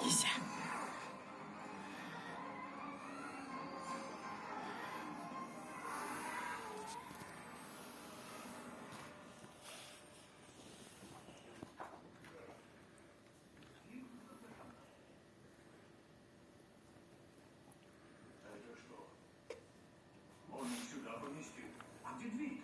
Їся. Это что? Он сюда поместил. А где дверь?